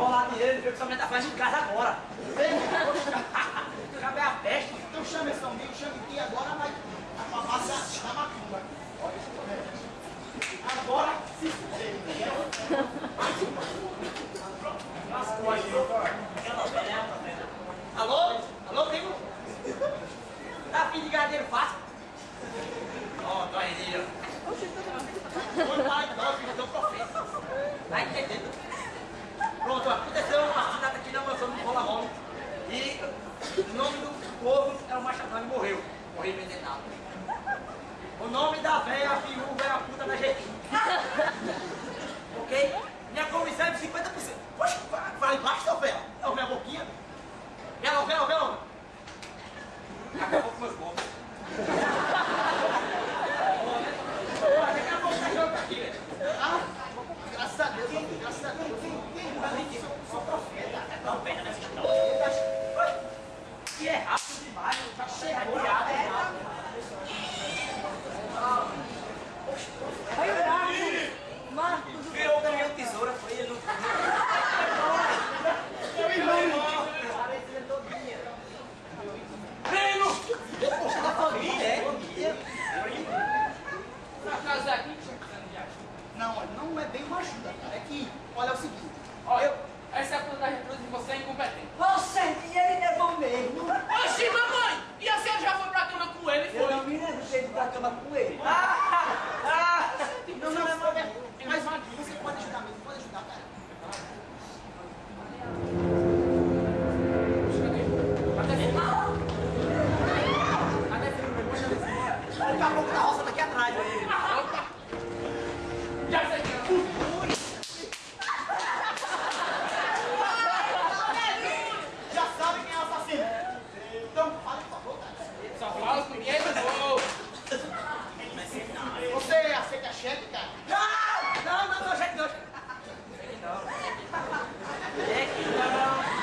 enrolar dinheiro, ele veio que somente tá fazendo em casa agora. Acabei a festa. Então chama esse amigo, chama aqui agora, vai passar na macumba. Agora se Alô? Alô, primo? Tá afim de gadeiro fácil? Ó, tô aí, ó. Foi pai, não, filho, tão profeta. Tá entendendo? Pronto, aconteceu um assassinato aqui na mansão do Rola-Rola. E o nome do povo é o Machadão e morreu. Morreu envenenado. O nome da véia, a viúva, é a puta da jeitinho. Ok? Minha comissão é de 50%. Poxa, vai embaixo, seu velho. É minha boquinha. Vem logo, vem logo, vem logo. Acabou com meus bons. Daqui a pouco tá jogando aqui, velho. Graças a Deus, graças a Deus. Sou profeta. Não, pena nessa história. Que é rápido demais, tá cheio de piada. Aí o Marcos. Virou o caminhão de tesoura, foi ele no Meu irmão, primo! Poxa, da família, é? Por acaso é aqui? não é bem uma ajuda, cara. É que, olha, é o seguinte. Olha, essa é a puta da Gertrude e você é incompetente. Você e ele é bom mesmo. Oxi, mamãe! E a senhora já foi pra cama com ele, Eu foi? não me lembro de ter ido pra cama com ele. Não, mas você pode ajudar mesmo, pode ajudar, cara. Cadê filho meu? Deixa eu ver se mora. O caboclo da roça daqui atrás, aí. Opa! Já sei quem é. Já sabe quem é o assassino. Então, fala, por favor, cara. Só fala com dinheiro do gol. Você aceita cheque, cara? Não, cheque não.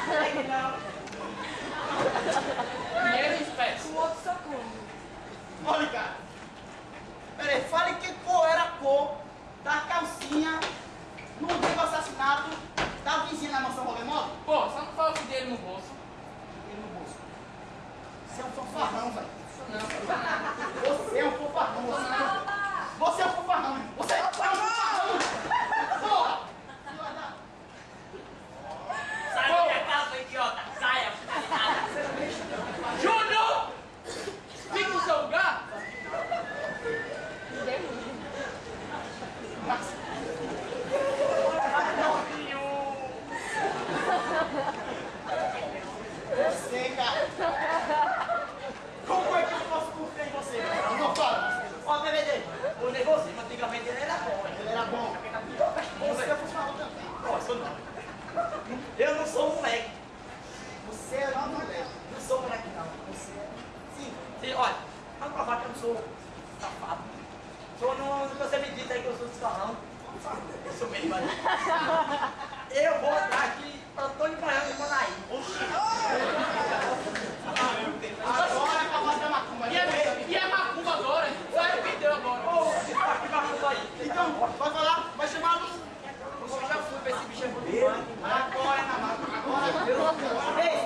Cheque não. Dinheiro em espécie. O outro só come. Olha, cara. Peraí, fale que cor era a cor da calcinha no dia do assassinato da vizinha na mansão Rolemóvel. Pô, só não fala com dinheiro no bolso. Ele no bolso. Você é um fanfarrão, velho. Não, Você é um fanfarrão, você é um fanfarrão, hein? Você é um fanfarrão! Porra! Sai da minha casa, idiota. Saia, Júnior! Fica no seu lugar! Você, cara. Como é que eu posso confiar em você, cara? Não fala. Ó, DVD, o nervosismo antigamente ele era bom, hein? Ele era bom. Você é funcionário também. Nossa, não. Eu não sou um moleque. Você é não, moleque. Não sou moleque, não. Você é... Sim. Sim, olha, pra provar que eu não sou safado. Sou no que você me disse aí que eu sou escarrão. Eu sou mesmo aí. Eu vou atrás aqui, Antônio Baiano de Manaí. Agora é pra fazer uma macumba. E é macumba agora? Vai, perdeu agora. Ô, que macumba aí. Então, vai falar, vai chamar a Eu já fui pra esse bicho é bonito. Agora é na macumba. Agora. Ei,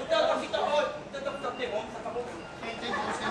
o teu fita hoje, o teu fita tem homem, tá bom? Quem tem você?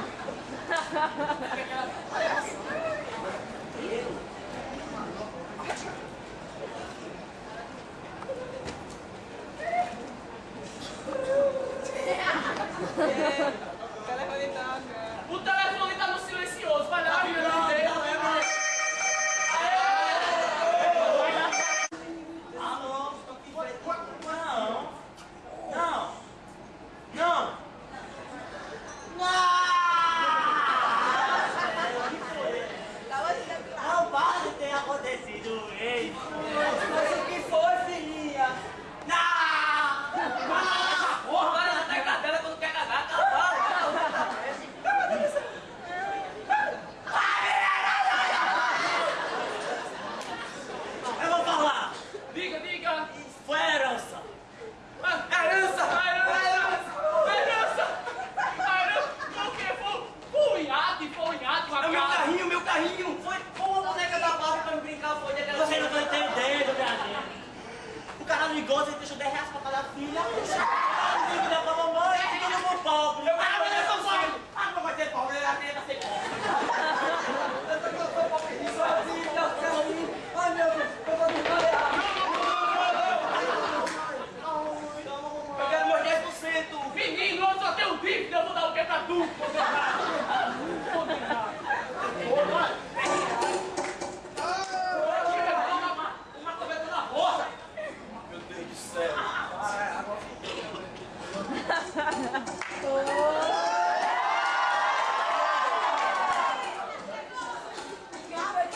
12 e deixou 10 reais pra cada filha. Dívida pra mamãe, é todo mundo pobre. Eu sou pobre. Ah, não vai ser pobre, ela tem que ser pobre. Eu tô pobre sozinho, meu céu. Ai, meu Deus, eu vou desmaiar. Eu quero meus 10%. Menino, eu só tenho dívida, eu vou dar o quê pra tu? Uma cobertura na roça. Meu Deus do céu.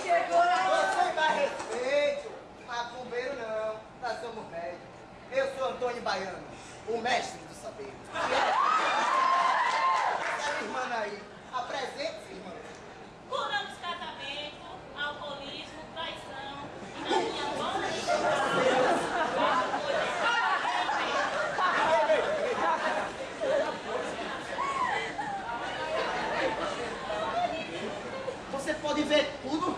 Chegou, né? Você dá respeito, macumbeiro não, nós somos médicos. Eu sou Antônio Baiano, o mestre do saber. Essa irmã aí, apresente-se, irmã. Curamos casamento, alcoolismo, traição e na minha banda de Você pode ver tudo?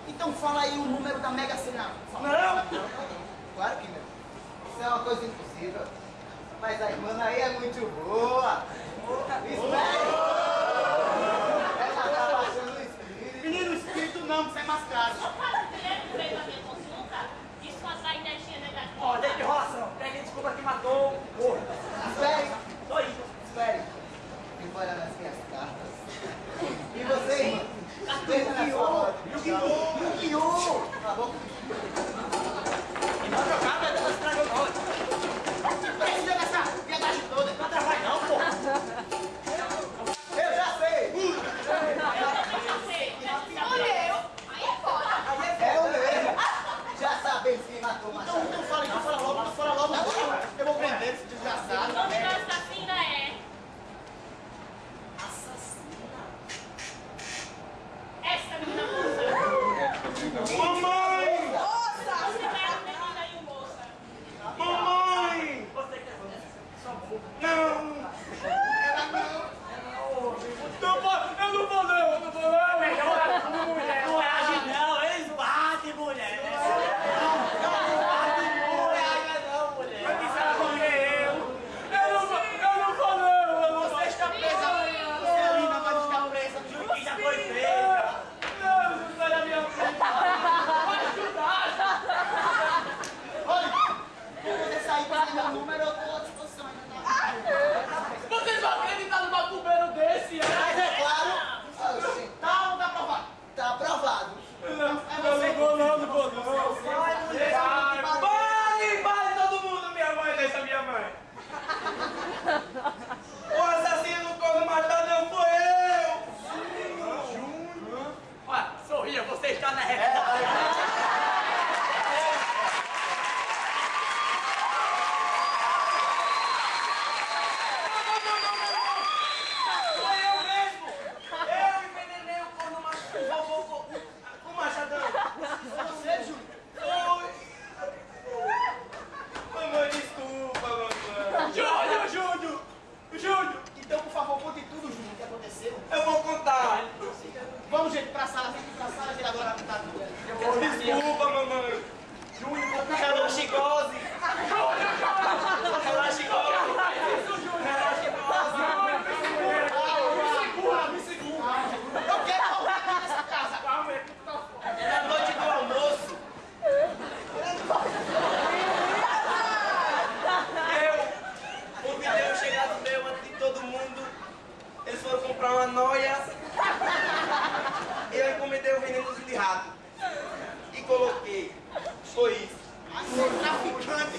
Então fala aí o número da Mega Sena. Não! Claro que não. Isso é uma coisa impossível. Mas a irmã aí é muito boa. Espere! Ela tá baixando o espírito. Menino, espírito não, você é mascarado. Cada mulher que veio à minha consulta disfarçar energia negativa. Ó, deixa de enrolação. Pede desculpa que matou o porra. Espere! Tô indo. Espere! Fico olhando as minhas cartas. E você, irmã? Veja na sua roda. Yu-Gi-Oh! Tá bom? E não jogar, vai dar estrago não. Você precisa dessa viadagem toda. Não trabalha não, porra. Eu já sei! É o mesmo! Já sabemos quem matou o Machado. Então fala logo. Eu vou prender esse O desgraçado. nome da assassina é... Essa menina moça. Mamãe! Você pega a menina e o moça. Mamãe! Você quer só vou. Não! Ela não! Eu não vou não! Melhor mulher. Não age não, eles batem, mulher. Vai pensar com eu não vou não. Você está presa! Você é linda, mas está presa! O que já foi feito? Não sai da minha frente. Vai ajudar. Olha! Quando você sair para meu número, eu estou à disposição ainda. Vocês vão acreditar num macumbeiro desse? Mas é claro! Oxi, Tá ou tá aprovado? tá aprovado! Não vou não. Vai, mulher! Vai todo mundo, minha mãe, deixa minha mãe. O assassino quando matar não foi eu. Júnior. Olha, sorria, você está na reta. Foi eu mesmo. Eu envenenei o corno machadão. O machadão. Você, Júnior? Foi. Mamãe, desculpa, mamãe. Júnior. Então, por favor, conte tudo, Júnior, o que aconteceu. Eu vou contar. Vamos, gente, pra sala. Vem pra sala, a geradora vai contar tudo. Desculpa, mamãe. Júnior, relaxigose. Me segura. Eu quero voltar nessa casa. É a noite do almoço. Eu convidei um chegado meu antes de todo mundo. Eles foram comprar uma noia. E eu encomendei o venenozinho de rato. E coloquei. Foi isso. Traficante.